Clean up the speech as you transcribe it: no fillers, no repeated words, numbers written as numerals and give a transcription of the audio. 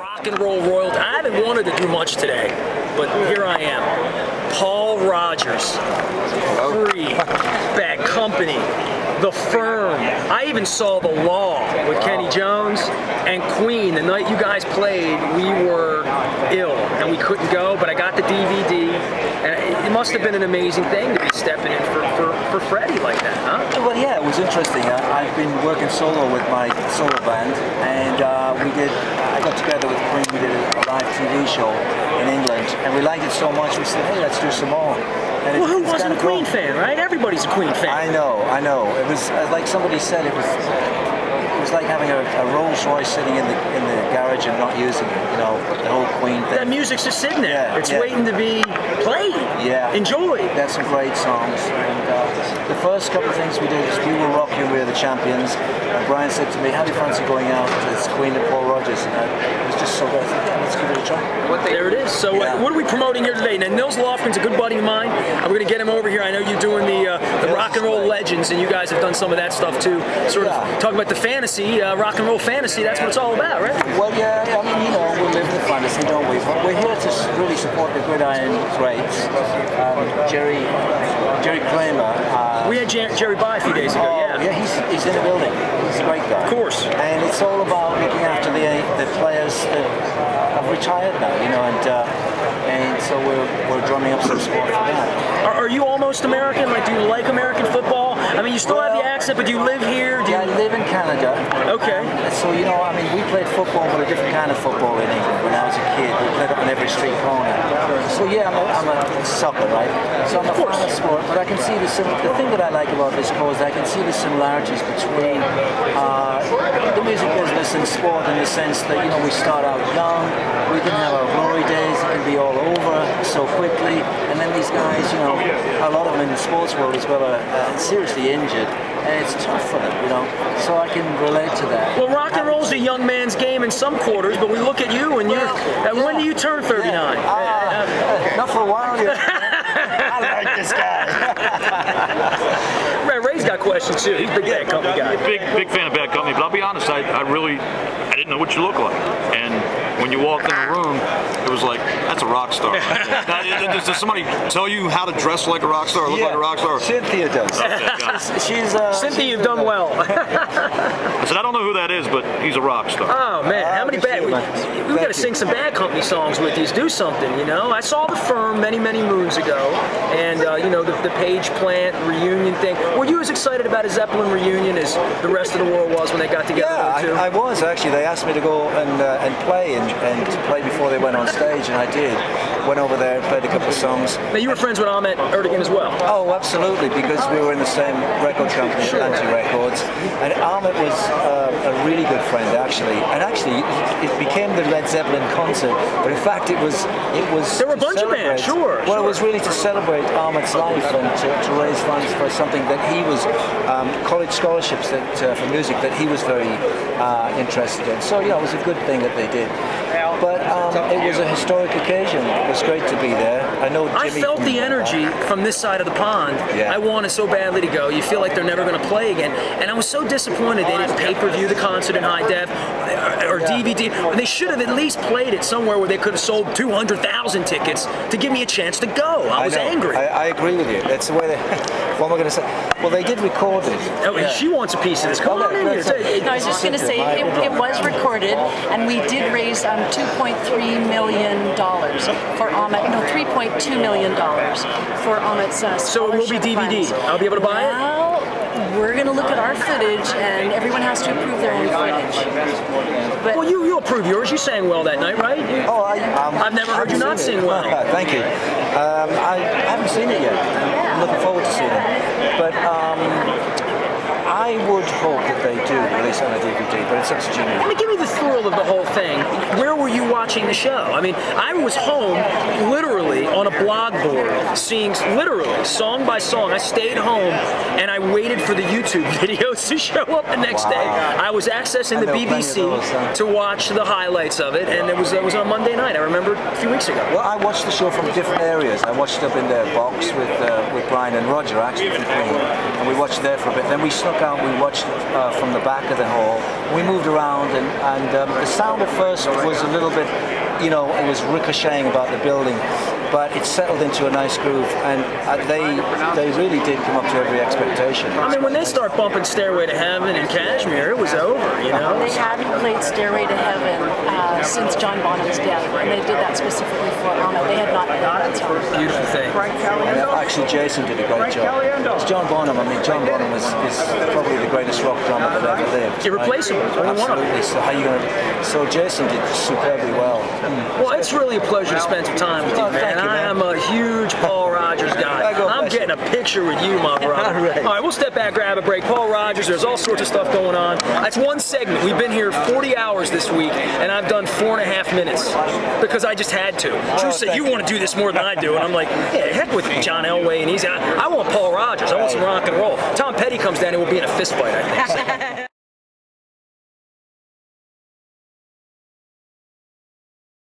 rock and roll royalty. I haven't wanted to do much today, but here I am. Paul Rodgers, Free, Bad Company, The Firm. I even saw The Law with Kenny Jones and Queen. The night you guys played, we were ill and we couldn't go, but I got the DVD, and it must have been an amazing thing to be stepping in for Freddie like that, huh? Well, yeah, it was interesting. I've been working solo with my solo band, and I got together with Queen. We did a live TV show in England, and we liked it so much we said, hey, let's do some more. And well, who wasn't a Queen fan, right? Everybody's a Queen fan. I know. It was like somebody said, it was like having a Rolls Royce sitting in the garage and not using it. You know, the whole Queen thing. That music's just sitting there. Yeah, it's waiting to be played. Yeah. Enjoyed. That's some great songs. And the first couple of things we did is We Will Rock You, We're the Champions. And Brian said to me, how do you fancy going out? It's Queen and Paul Rodgers. And it was just so good. I thought, yeah, let's give it a try. There it is. So what are we promoting here today? Now, Nils Lofgren's a good buddy of mine. I'm going to get him over here. I know you're doing the rock and roll legends, and you guys have done some of that stuff too. Sort of talking about the fantasy, rock and roll fantasy. That's what it's all about, right? Well, yeah. I mean, you know, we live in fantasy, don't we? But we're here to really support the gridiron greats. Jerry Kramer. We had Jerry by a few days ago. Yeah, he's in the building. He's a great guy. Of course. And it's all about looking after the players that have retired now, you know, and so we're drumming up some support for that. Are you almost American? Like, do you like American football? I mean, you still have the accent, but do you live here? I live in Canada. Okay. So, you know, I mean, we played football, but a different kind of football in England when I was a kid. We played up on every street corner. So, yeah, I'm a sucker, right? So I'm a fan of sport, but I can see the thing that I like about this cause, I can see the similarities between the music business and sport in the sense that, you know, we start out young, we can have our glory days, it can be all over so quickly, and then these guys, you know, a lot of them in the sports world as well are seriously injured, and it's tough for them, you know, so I can relate to that. Well, rock and roll's a young man's game in some quarters, but we look at you and you're, when do you turn 39? Not for a while yet. I like this guy. Ray's got questions too. He's a big Bad Company guy. Big fan of Bad Company, but I'll be honest, I didn't know what you look like. And when you walked in the room, it was like, that's a rock star. Now, does somebody tell you how to dress like a rock star or look like a rock star? Cynthia does. Cynthia, you've done well. I said, I don't know who that is, but he's a rock star. Oh, man. How many Bad... We've got to sing some Bad Company songs with you. Do something, you know? I saw The Firm many, many moons ago, and, you know, the Page Plant reunion thing. Were you as excited about a Zeppelin reunion as the rest of the world was when they got together? Yeah, I was, actually. They asked me to go and play, and to play before they went on stage, and I did. Went over there and played a couple of songs. Now, you were friends with Ahmet Ertegun as well? Oh, absolutely, because we were in the same record company, Atlantic Records, and Ahmet was a really good friend, actually. And actually, it became the Led Zeppelin concert, but in fact, it was. There were a bunch of bands, sure. Well, it was really to celebrate Ahmet's life and to raise funds for something that he was, college scholarships for music that he was very interested in. So, yeah, it was a good thing that they did. But it was a historic occasion. It was great to be there. I know Jimmy. I felt the energy from this side of the pond. Yeah. I wanted so badly to go. You feel like they're never going to play again. And I was so disappointed they didn't pay-per-view the concert in high def or DVD. They should have at least played it somewhere where they could have sold 200,000 tickets to give me a chance to go. I was angry. I agree with you. That's the way they... What am I going to say? Well, they did record it. Oh, yeah. She wants a piece of this. Come on in here. No, I was just going to say it was recorded, and we did raise $2.3 million for Ahmet. No, $3.2 million for Ahmet's So it will be DVD. Funds. I'll be able to buy it? Well, we're going to look at our footage, and everyone has to approve their own footage. But well, you approve yours. You sang well that night, right? Oh, I've never heard you not sing well. Thank you. I haven't seen it yet. I'm looking forward to seeing it. But I would hope that they do release on a DVD, but it's up to Jimmy. I mean, give me the thrill of the whole thing. Where were you watching the show? I mean, I was home, literally, on a blog board, seeing, literally, song by song. I stayed home, and I waited for the YouTube videos to show up the next day. I was accessing the BBC to watch the highlights of it, and it was on Monday night. I remember a few weeks ago. Well, I watched the show from different areas. I watched up in their box with Brian and Roger, actually, from Queen, and we watched there for a bit. Then we snuck discount, we watched from the back of the hall. We moved around, and the sound at first was a little bit, you know, it was ricocheting about the building, but it settled into a nice groove, and they really did come up to every expectation. I mean, when they start bumping Stairway to Heaven and Kashmir, it was over, you know? They hadn't played Stairway to Heaven since John Bonham's death, and they did that specifically for Ahmed. They had not played that song. Beautiful thing. And actually, Jason did a great job. It's John Bonham. I mean, John Bonham is probably the greatest rock drummer that ever lived. Irreplaceable. Right? Absolutely. So how you going to? So Jason did superbly well. Well, it's really a pleasure to spend some time with you, man. I am a huge Paul Rodgers guy. I'm getting a picture with you, my brother. All right, we'll step back, grab a break. Paul Rodgers, there's all sorts of stuff going on. That's one segment. We've been here 40 hours this week, and I've done 4.5 minutes because I just had to. Drew said, you want to do this more than I do, and I'm like, yeah, heck with John Elway, and I want Paul Rodgers. I want some rock and roll. Tom Petty comes down and we'll be in a fist fight, I think.